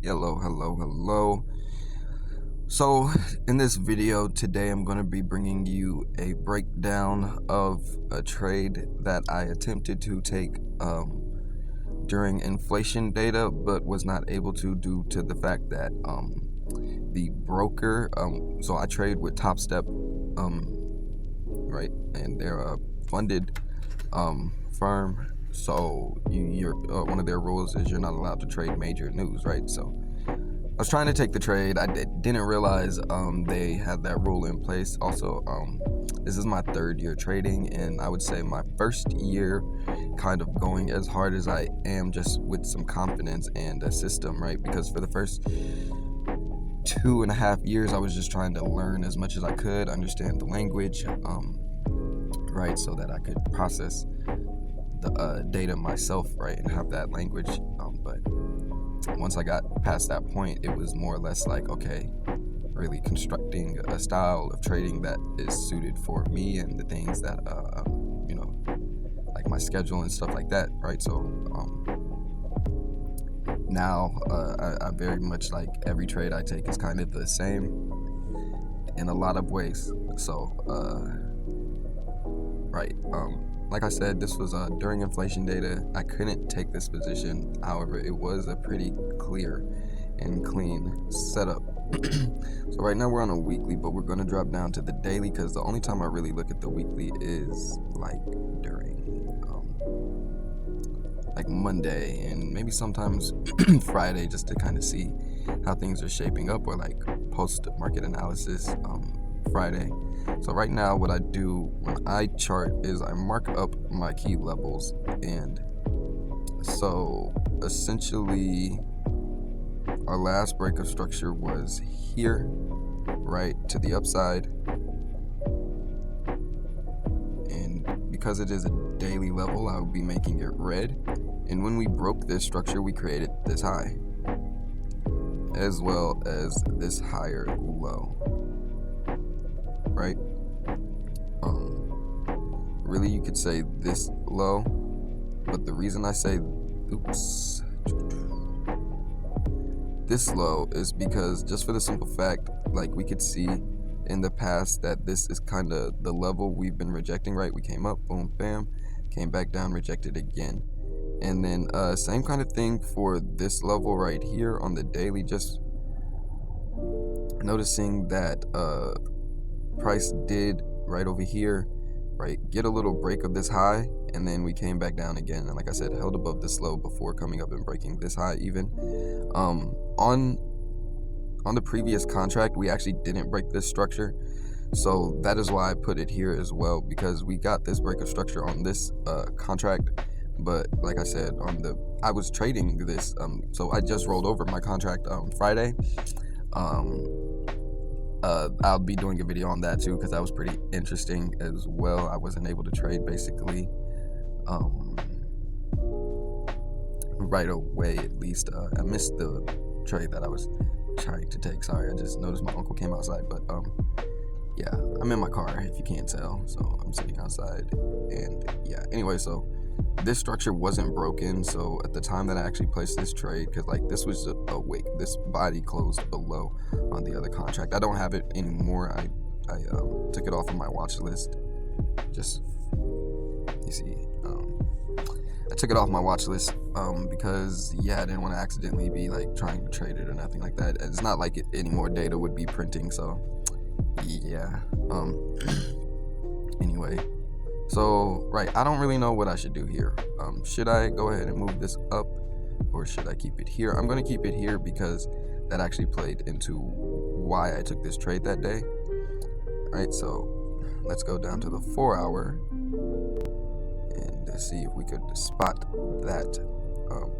Hello. So, in this video today, I'm going to be bringing you a breakdown of a trade that I attempted to take during inflation data, but was not able to due to the fact that the broker, so I trade with TopStep, right, and they're a funded firm. So you're one of their rules is you're not allowed to trade major news, right? So I was trying to take the trade. I didn't realize they had that rule in place. Also, this is my third year trading, and I would say my first year kind of going as hard as I am, just with some confidence and a system, right? Because for the first 2.5 years, I was just trying to learn as much as I could, understand the language, right, so that I could process the data myself, right, and have that language. But once I got past that point, it was more or less like, okay, really constructing a style of trading that is suited for me and the things that, like my schedule and stuff like that, right? So now I very much like every trade I take is kind of the same in a lot of ways. So, right. Like I said, this was during inflation data. I couldn't take this position. However, it was a pretty clear and clean setup. So right now we're on a weekly, but we're going to drop down to the daily because the only time I really look at the weekly is like during like Monday and maybe sometimes Friday, just to kind of see how things are shaping up, or like post market analysis Friday. So right now what I do when I chart is I mark up my key levels, and so essentially our last break of structure was here, right, to the upside, and because it is a daily level, I will be making it red. And when we broke this structure, we created this high as well as this higher low, right? Really, you could say this low, but the reason I say this low is because just for the simple fact, like we could see in the past that this is kind of the level we've been rejecting, right? We came up, boom, bam, came back down, rejected again. And then same kind of thing for this level right here on the daily, just noticing that price did right over here, right, get a little break of this high, and then we came back down again, and like I said, held above this low before coming up and breaking this high even. On the previous contract, we actually didn't break this structure, so that is why I put it here as well, because we got this break of structure on this contract. But like I said, I was trading this, so I just rolled over my contract Friday. I'll be doing a video on that too, because that was pretty interesting as well. I wasn't able to trade basically right away, at least. I missed the trade that I was trying to take. Sorry, I just noticed my uncle came outside, but yeah, I'm in my car if you can't tell, so I'm sitting outside. And yeah, anyway, so this structure wasn't broken, so at the time that I actually placed this trade, because like this was a wick, this body closed below on the other contract. I don't have it anymore. I took it off of my watch list. Just, you see, I took it off my watch list because yeah, I didn't want to accidentally be like trying to trade it or nothing like that. It's not like any more data would be printing, so yeah. Anyway, so right, I don't really know what I should do here. Should I go ahead and move this up, or should I keep it here? I'm going to keep it here because that actually played into why I took this trade that day. All right, so let's go down to the 4-hour and see if we could spot that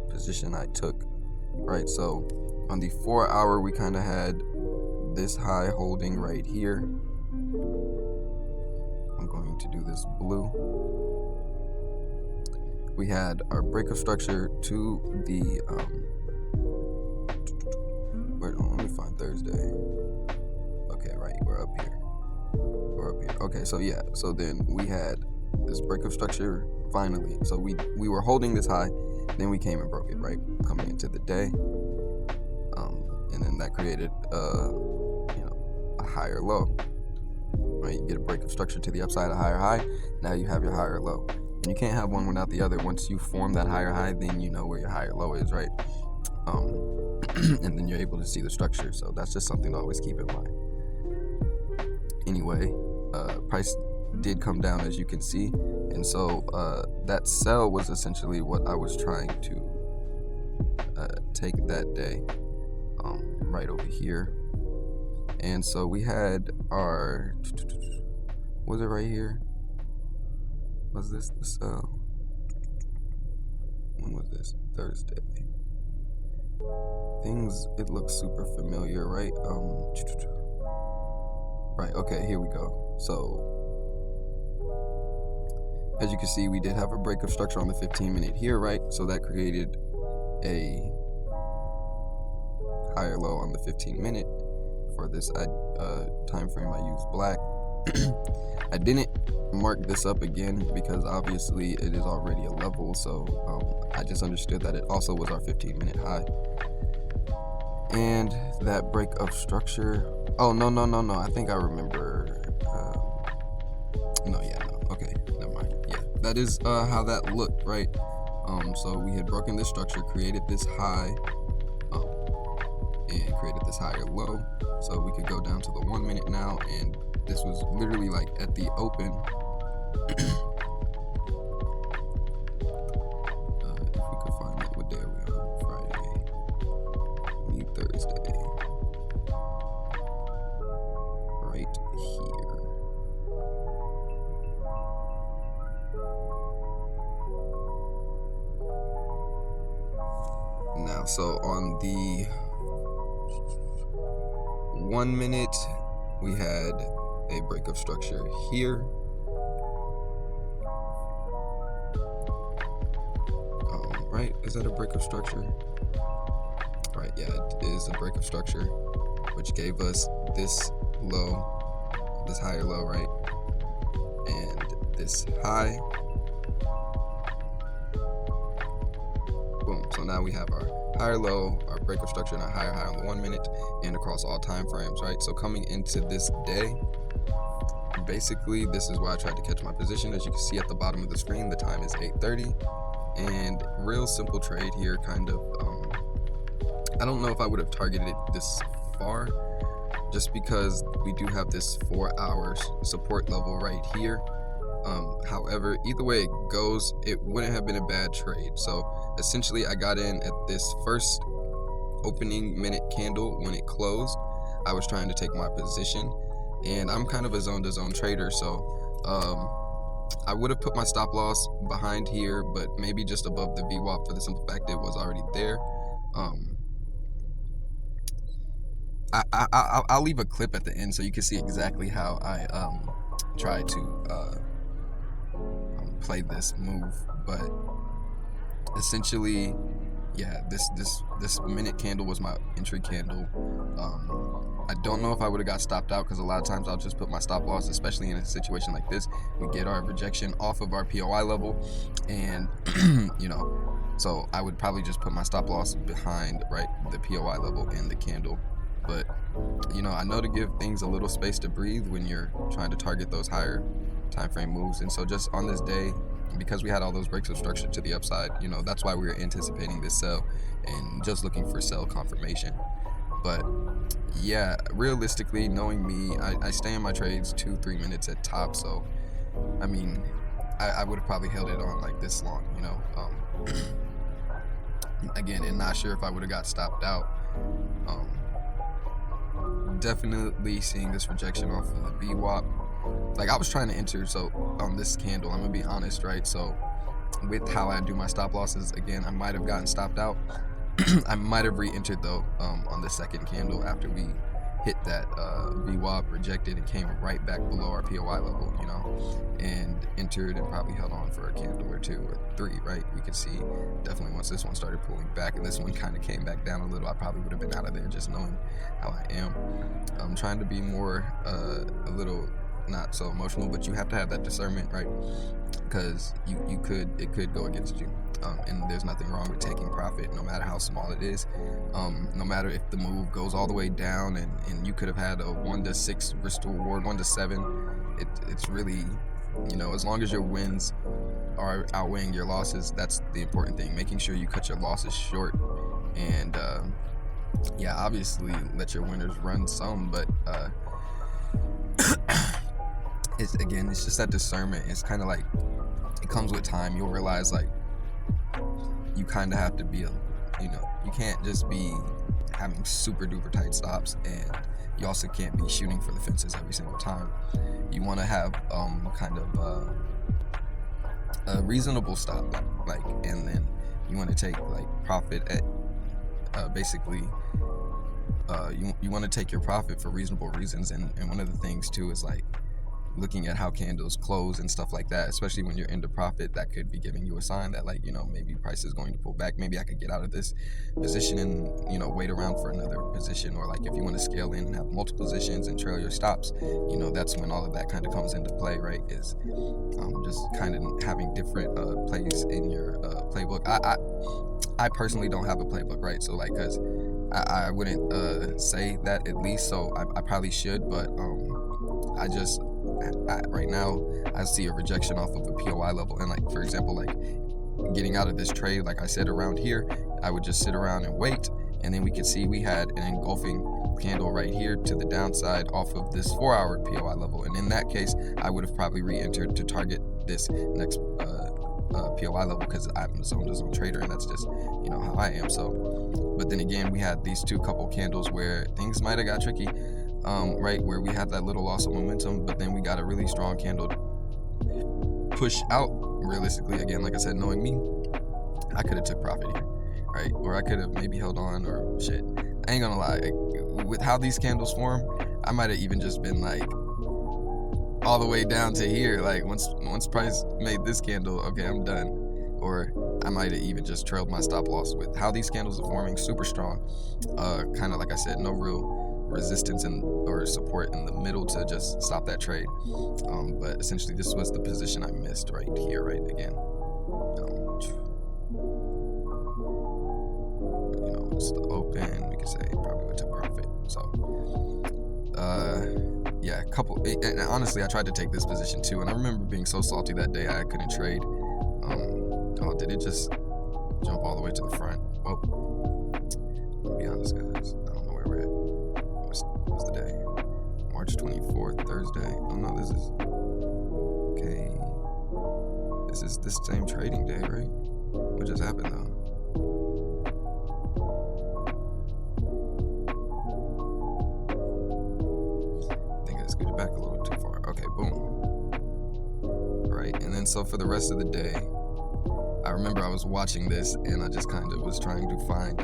position I took. Right, so on the 4-hour, we kind of had this high holding right here. I'm going to do this blue. We had our break of structure to the wait, let me find Thursday. Okay, right, we're up here. Okay, so yeah, so then we had this break of structure finally. So we were holding this high, then we came and broke it, right, coming into the day. and then that created a higher low. Right, you get a break of structure to the upside, a higher high. Now you have your higher low, and you can't have one without the other. Once you form that higher high, then you know where your higher low is, right? And then you're able to see the structure. So that's just something to always keep in mind. Anyway, price did come down, as you can see, and so that sell was essentially what I was trying to take that day, right over here. And so we had our, was it right here? Was this when was this? Thursday. It looks super familiar, right? Right, okay, here we go. So, as you can see, we did have a break of structure on the 15-minute here, right? So that created a higher low on the 15-minute. For this time frame, I used black. I didn't mark this up again because obviously it is already a level, so I just understood that it also was our 15-minute high. And that break of structure, oh no, I think I remember. Okay, never mind. Yeah, that is how that looked, right? So we had broken this structure, created this high, and created this higher low. So we could go down to the 1 minute now, and this was literally like at the open. If we could find that, what day are we on? Friday, Thursday, right here. Now, so on the 1 minute, we had a break of structure here. Right? Is that a break of structure? Right, yeah, it is a break of structure, which gave us this low, this higher low, right? And this high. Boom. So now we have our higher low, our break of structure, and our higher high on the 1 minute and across all time frames, right? So coming into this day, basically this is where I tried to catch my position. As you can see at the bottom of the screen, the time is 8:30, and real simple trade here, kind of. I don't know if I would have targeted it this far, just because we do have this 4 hours support level right here. However, either way it goes, it wouldn't have been a bad trade. So essentially I got in at this first opening minute candle. When it closed, I was trying to take my position, and I'm kind of a zone to zone trader, so I would have put my stop loss behind here, but maybe just above the VWAP, for the simple fact that it was already there. I'll leave a clip at the end so you can see exactly how I try to play this move, but essentially, yeah, this minute candle was my entry candle. I don't know if I would have got stopped out, because a lot of times I'll just put my stop loss, especially in a situation like this. We get our rejection off of our POI level, and so I would probably just put my stop loss behind, right, the POI level and the candle. But I know to give things a little space to breathe when you're trying to target those higher time frame moves. And so just on this day, because we had all those breaks of structure to the upside, that's why we were anticipating this sell and just looking for sell confirmation. But yeah, realistically, knowing me, I stay in my trades 2-3 minutes at top. So I mean, I would have probably held it on like this long, again, and not sure if I would have got stopped out. Definitely seeing this rejection off of the VWAP. Like, I was trying to enter, so on this candle, I'm gonna be honest, right? So with how I do my stop losses, again, I might have gotten stopped out. I might have re-entered though on the second candle after we hit that VWAP, rejected, and came right back below our POI level, and entered and probably held on for a candle or 2 or 3, right? We could see definitely once this one started pulling back and this one kind of came back down a little, I probably would have been out of there, just knowing how I am. I'm trying to be more a little not so emotional, but you have to have that discernment, right? Because it could go against you. And there's nothing wrong with taking profit, no matter how small it is. No matter if the move goes all the way down, and you could have had a 1-6 risk to reward, 1-7. It's really, as long as your wins are outweighing your losses, that's the important thing. Making sure you cut your losses short, and yeah, obviously let your winners run some, but it's just that discernment. It's kind of like, it comes with time. You'll realize, like, you kind of have to be you can't just be having super duper tight stops, and you also can't be shooting for the fences every single time. You want to have kind of a reasonable stop, like, and then you want to take like profit at basically you want to take your profit for reasonable reasons, and one of the things too is like looking at how candles close and stuff like that, especially when you're into profit. That could be giving you a sign that, like, maybe price is going to pull back. Maybe I could get out of this position and wait around for another position. Or like if you want to scale in and have multiple positions and trail your stops, that's when all of that kind of comes into play, right? Is just kind of having different plays in your playbook. I personally don't have a playbook, right? So like, because I wouldn't say that, at least, so I probably should, but right now I see a rejection off of a POI level, and like, for example, like getting out of this trade, like I said, around here, I would just sit around and wait, and then we could see we had an engulfing candle right here to the downside off of this 4-hour POI level, and in that case I would have probably re-entered to target this next POI level, because I'm a zone trader, and that's just how I am. So, but then again, we had these two couple candles where things might have got tricky, right, where we had that little loss of momentum, but then we got a really strong candle push out. Realistically, again, like I said, knowing me, I could have took profit here, right? Or I could have maybe held on, or shit, I ain't gonna lie, with how these candles form, I might have even just been like all the way down to here, like once price made this candle, okay, I'm done. Or I might have even just trailed my stop loss. With how these candles are forming, super strong, kind of like I said, no real resistance or support in the middle to just stop that trade, but essentially this was the position I missed right here, right? Again, it's the open, we could say probably would take profit. So yeah, and honestly I tried to take this position too, and I remember being so salty that day I couldn't trade. Oh, did it just jump all the way to the front? Oh, I'll be honest, guys, I don't know where we're at. What's the day? March 24th, Thursday. Oh no, this is okay. This is this same trading day, right? What just happened though? I think I scooted back a little too far. Okay, boom. Right, and then so for the rest of the day, I remember I was watching this and I just kind of was trying to find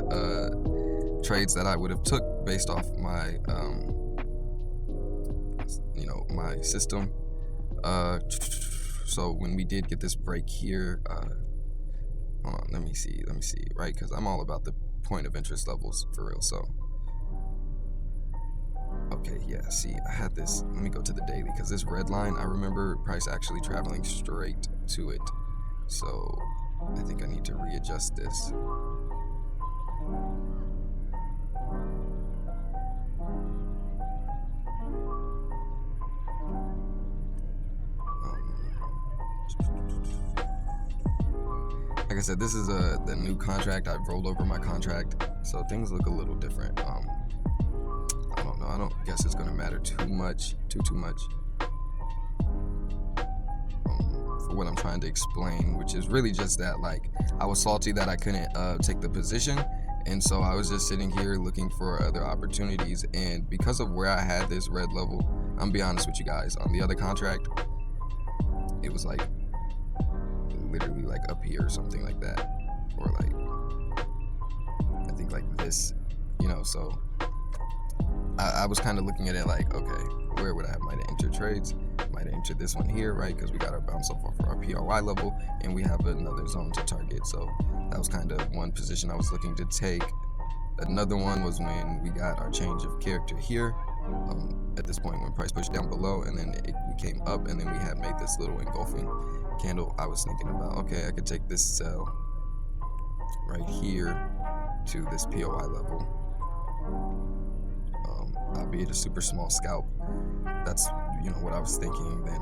trades that I would have took based off my my system. So when we did get this break here, hold on, let me see, right? Because I'm all about the point of interest levels for real. So okay, yeah, see, I had this. Let me go to the daily, because this red line, I remember price actually traveling straight to it. So I think I need to readjust this. Like I said, this is the new contract. I've rolled over my contract, so things look a little different. I don't know. I don't guess it's gonna matter too much for what I'm trying to explain, which is really just that, like, I was salty that I couldn't take the position, and so I was just sitting here looking for other opportunities. And because of where I had this red level, I'm gonna be honest with you guys, on the other contract, it was like literally like up here or something like that, or like I think like this, so I was kind of looking at it like, okay, where would I might have entered trades? Might have entered this one here, right? Because we got our bounce off of our PRY level, and we have another zone to target. So that was kind of one position I was looking to take. Another one was when we got our change of character here, at this point when price pushed down below, and then we came up, and then we had made this little engulfing candle. I was thinking about, okay, I could take this sell right here to this POI level, albeit a super small scalp. That's what I was thinking. Then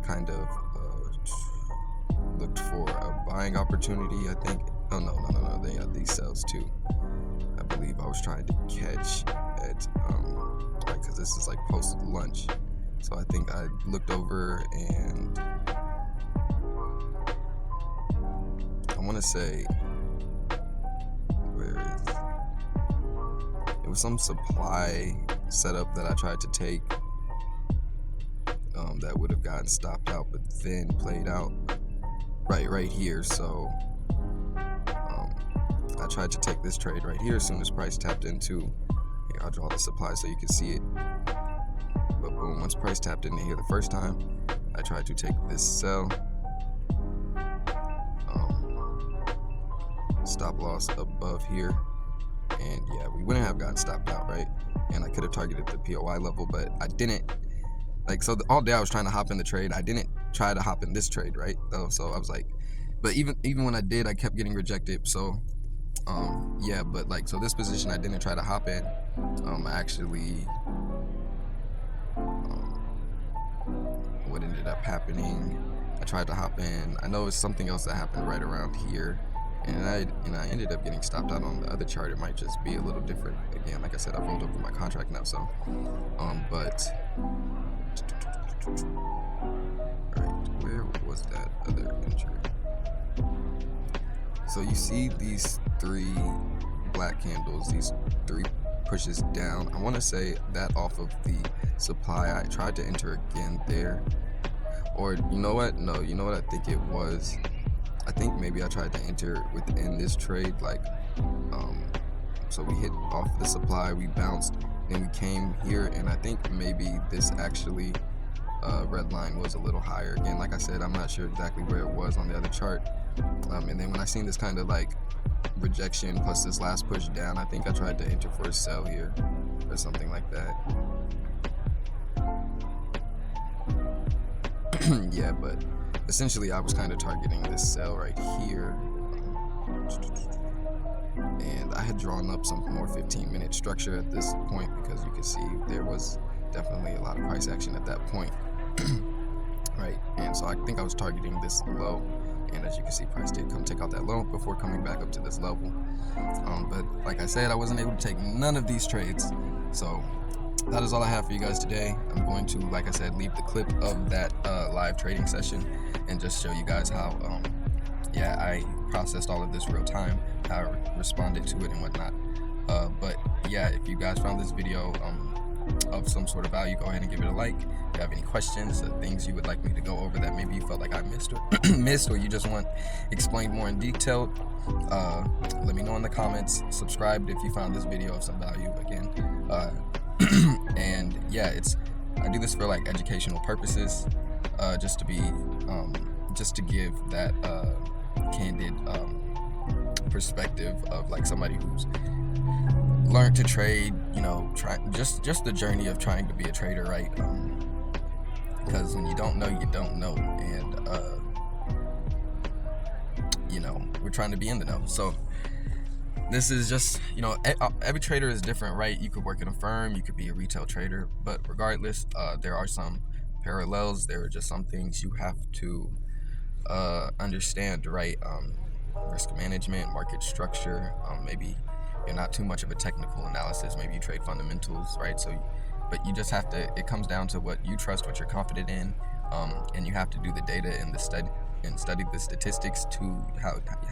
kind of looked for a buying opportunity, I think. Oh no, they had these sells too. I believe I was trying to catch at right, because this is like post lunch, so I think I looked over, and I want to say, it was some supply setup that I tried to take that would have gotten stopped out, but then played out right here. So I tried to take this trade right here as soon as price tapped into here. I'll draw the supply so you can see it. But boom, once price tapped into here the first time, I tried to take this sell, stop loss above here, and yeah, we wouldn't have gotten stopped out, right? And I could have targeted the POI level, but I didn't. Like, so all day I was trying to hop in the trade. I didn't try to hop in this trade, right? So I was like, but even when I did, I kept getting rejected. So yeah, but like, so this position I didn't try to hop in. I actually what ended up happening, I tried to hop in. I know it's something else that happened right around here, and I ended up getting stopped out on the other chart. It might just be a little different. Again, like I said, I've rolled over my contract now, so but right, where was that other entry? So you see these 3 black candles, these 3 pushes down. I want to say that off of the supply, I tried to enter again there, or you know what? No, you know what I think it was. I think maybe I tried to enter within this trade, like so we hit off the supply, we bounced, then we came here, and I think maybe this actually red line was a little higher. Again, like I said, I'm not sure exactly where it was on the other chart. And then when I seen this kind of like rejection plus this last push down, I think I tried to enter for a sell here or something like that. Yeah, but essentially I was kind of targeting this sell right here, and I had drawn up some more 15-minute structure at this point, because you can see there was definitely a lot of price action at that point. Right, and so I think I was targeting this low, and as you can see, price did come take out that low before coming back up to this level. But like I said, I wasn't able to take none of these trades. So that is all I have for you guys today. I'm going to, like I said, leave the clip of that live trading session and just show you guys how yeah, I processed all of this real time, how I responded to it and whatnot. But yeah, if you guys found this video of some sort of value, go ahead and give it a like. If you have any questions or things you would like me to go over that maybe you felt like I missed, or you just want explained more in detail, let me know in the comments. Subscribe if you found this video of some value again. And yeah, I do this for like educational purposes, just to give that candid perspective of like somebody who's learned to trade, just the journey of trying to be a trader, right? Because when you don't know, you don't know, and we're trying to be in the know. So this is just, every trader is different, right? You could work in a firm, you could be a retail trader, but regardless, there are some parallels. There are just some things you have to understand, right? Risk management, market structure, maybe you're not too much of a technical analysis, maybe you trade fundamentals, right? So, but you just have to, it comes down to what you trust, what you're confident in, and you have to do the data and the study the statistics to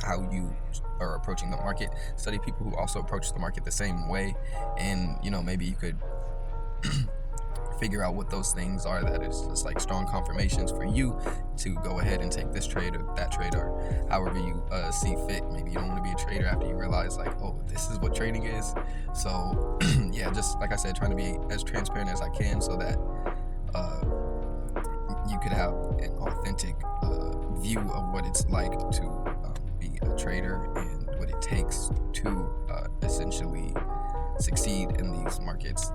how you are approaching the market. Study people who also approach the market the same way, and maybe you could figure out what those things are that is just like strong confirmations for you to go ahead and take this trade or that trade, or however you see fit. Maybe you don't want to be a trader after you realize like, oh, this is what trading is. So yeah, just like I said, trying to be as transparent as I can so that you could have an authentic view of what it's like to be a trader and what it takes to essentially succeed in these these markets,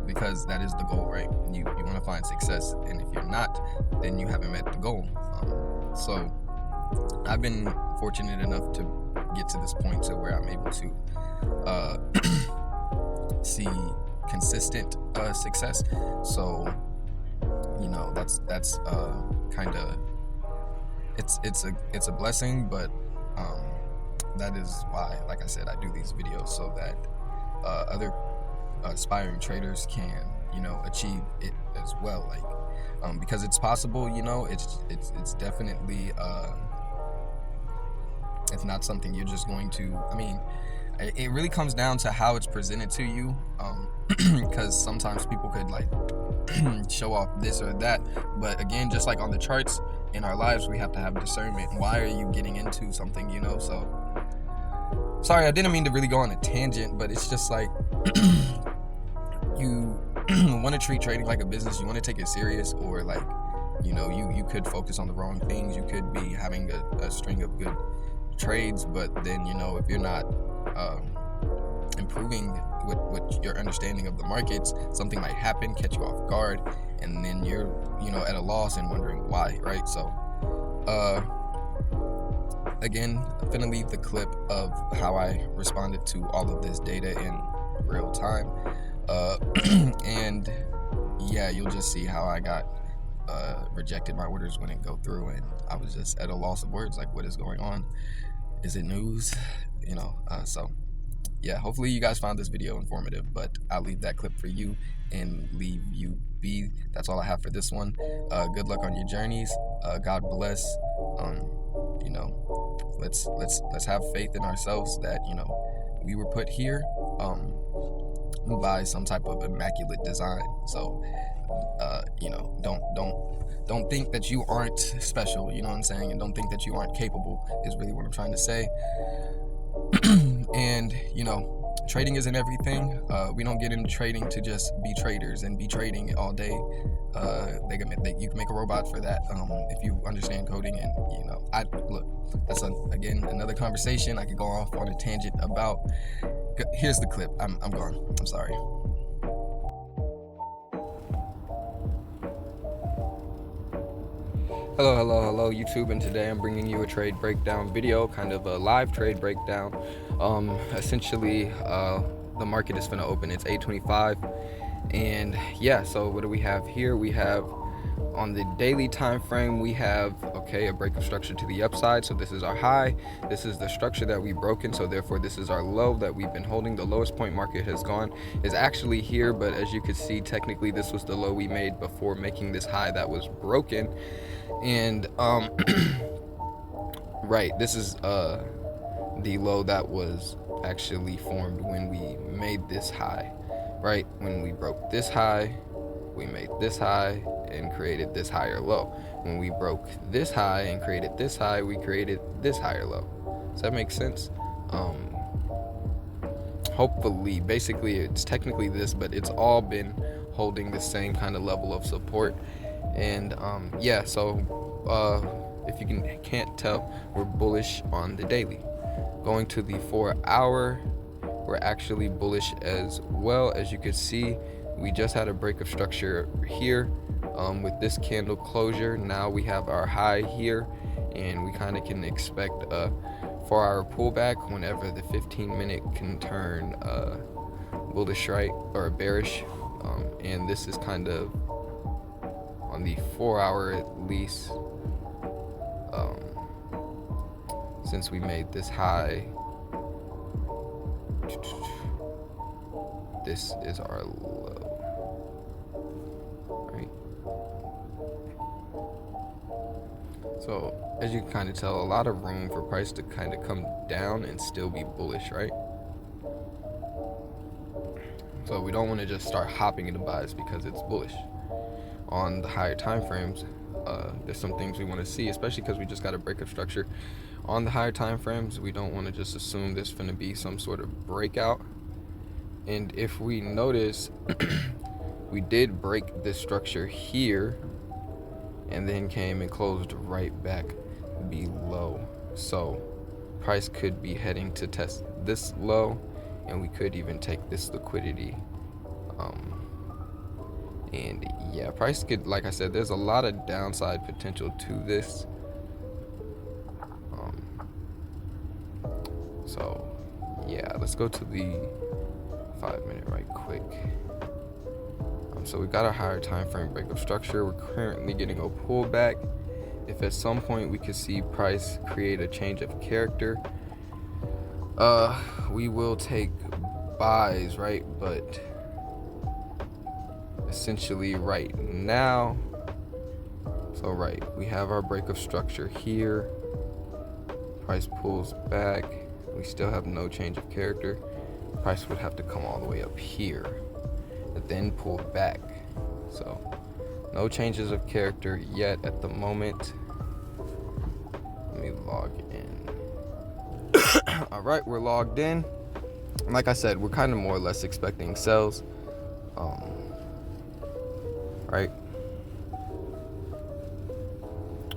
because that is the goal, right? You want to find success, and if you're not, then you haven't met the goal. So I've been fortunate enough to get to this point to where I'm able to see consistent success. So that's kind of it's a blessing, but that is why, like I said, I do these videos so that other aspiring traders can achieve it as well, like because it's possible. It's definitely it's not something you're just going to, it really comes down to how it's presented to you, because sometimes people could like show off this or that, but again, just like on the charts in our lives, we have to have discernment. Why are you getting into something? So sorry, I didn't mean to really go on a tangent, but it's just like you want to treat trading like a business. You want to take it serious, or like you could focus on the wrong things. You could be having a string of good trades, but then if you're not improving with your understanding of the markets, something might happen, catch you off guard, and then you're at a loss and wondering why, right? So again, I'm gonna leave the clip of how I responded to all of this data in real time, and yeah, you'll just see how I got rejected. My orders wouldn't go through, and I was just at a loss of words, like, what is going on? Is it news? So yeah, hopefully you guys found this video informative, but I'll leave that clip for you and leave you be. That's all I have for this one. Good luck on your journeys. God bless. Let's have faith in ourselves that we were put here by some type of immaculate design. So don't think that you aren't special, you know what I'm saying, and don't think that you aren't capable, is really what I'm trying to say. And trading isn't everything. We don't get into trading to just be traders and be trading all day. You can make a robot for that, if you understand coding. And that's again another conversation I could go off on a tangent about. Here's the clip. I'm gone. I'm sorry. Hello YouTube, and today I'm bringing you a trade breakdown video, kind of a live trade breakdown. Essentially the market is gonna open. It's 8:25, and yeah, so what do we have here? We have on the daily time frame, we have a break of structure to the upside. So this is our high, this is the structure that we've broken, so therefore this is our low that we've been holding. The lowest point market has gone is actually here, but as you can see, technically this was the low we made before making this high that was broken. And right, this is the low that was actually formed when we made this high, right? When we broke this high, we made this high and created this higher low. When we broke this high and created this high, we created this higher low. Does that make sense? Hopefully, basically it's technically this, but it's all been holding the same kind of level of support. And yeah, so if you can't tell, we're bullish on the daily. Going to the 4 hour, we're actually bullish as well. As you can see, we just had a break of structure here with this candle closure. Now we have our high here, and we kind of can expect a 4 hour pullback whenever the 15-minute can turn bullish, right, or bearish. And this is kind of on the 4 hour at least, since we made this high, this is our low, right? So as you can kind of tell, a lot of room for price to kind of come down and still be bullish, right? So we don't want to just start hopping into buys because it's bullish. On the higher time frames, there's some things we want to see, especially because we just got a break of structure. On the higher time frames, we don't want to just assume there's going to be some sort of breakout. And if we notice, we did break this structure here and then came and closed right back below. So price could be heading to test this low, and we could even take this liquidity And yeah, price could, like I said, there's a lot of downside potential to this. So yeah, let's go to the 5-minute right quick. So we got a higher time frame breakup structure. We're currently getting a pullback. If at some point we could see price create a change of character, we will take buys, right? But essentially right now, so right, we have our breakup structure here. Price pulls back. We still have no change of character. Price would have to come all the way up here and then pull back. So no changes of character yet at the moment. Let me log in. All right, we're logged in. Like I said, we're kind of more or less expecting sells. Right.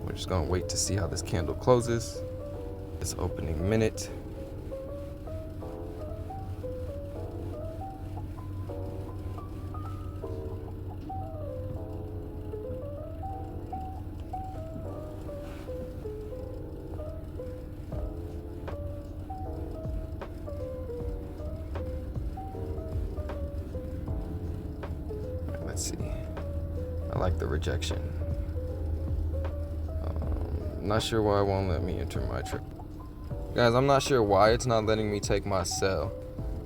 We're just gonna wait to see how this candle closes. This opening minute. Let's see. I like the rejection. Not sure why it won't let me enter my trip. Guys, I'm not sure why it's not letting me take my sell.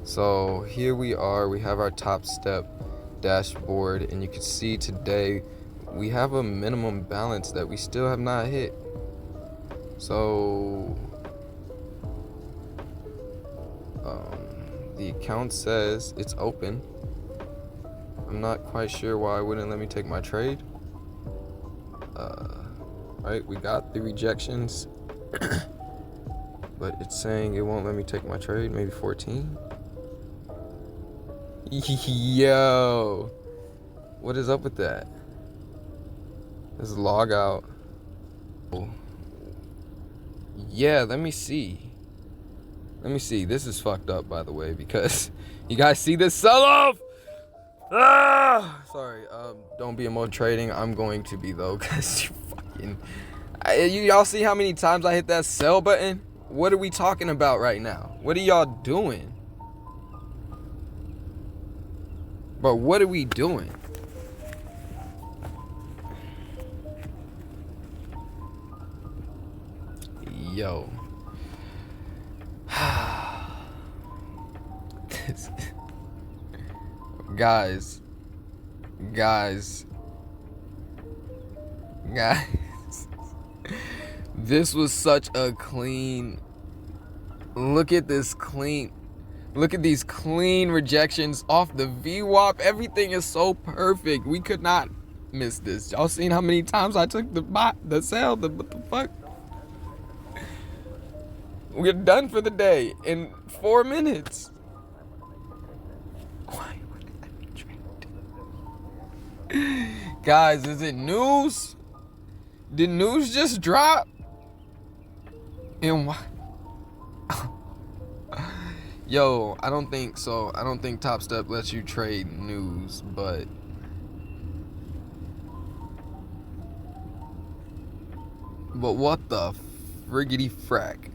So here we are. We have our Top Step dashboard, and you can see today we have a minimum balance that we still have not hit. So the account says it's open. I'm not quite sure why it wouldn't let me take my trade. Right, we got the rejections, but it's saying it won't let me take my trade. Maybe 14. Yo, what is up with that? Let's log out. Yeah, let me see. This is fucked up, by the way, because you guys see this sell-off? Sorry, don't be emo trading. I'm going to be though, because y'all see how many times I hit that sell button? What are we talking about right now? What are y'all doing? But what are we doing? Yo. Guys. This was such a clean. Look at these clean rejections off the VWAP. Everything is so perfect. We could not miss this. Y'all seen how many times I took the sell? What the fuck? We're done for the day in 4 minutes. Why would that be traded? Guys, is it news? Did news just drop? And why? Yo, I don't think so. I don't think Top Step lets you trade news, but what the friggity frack?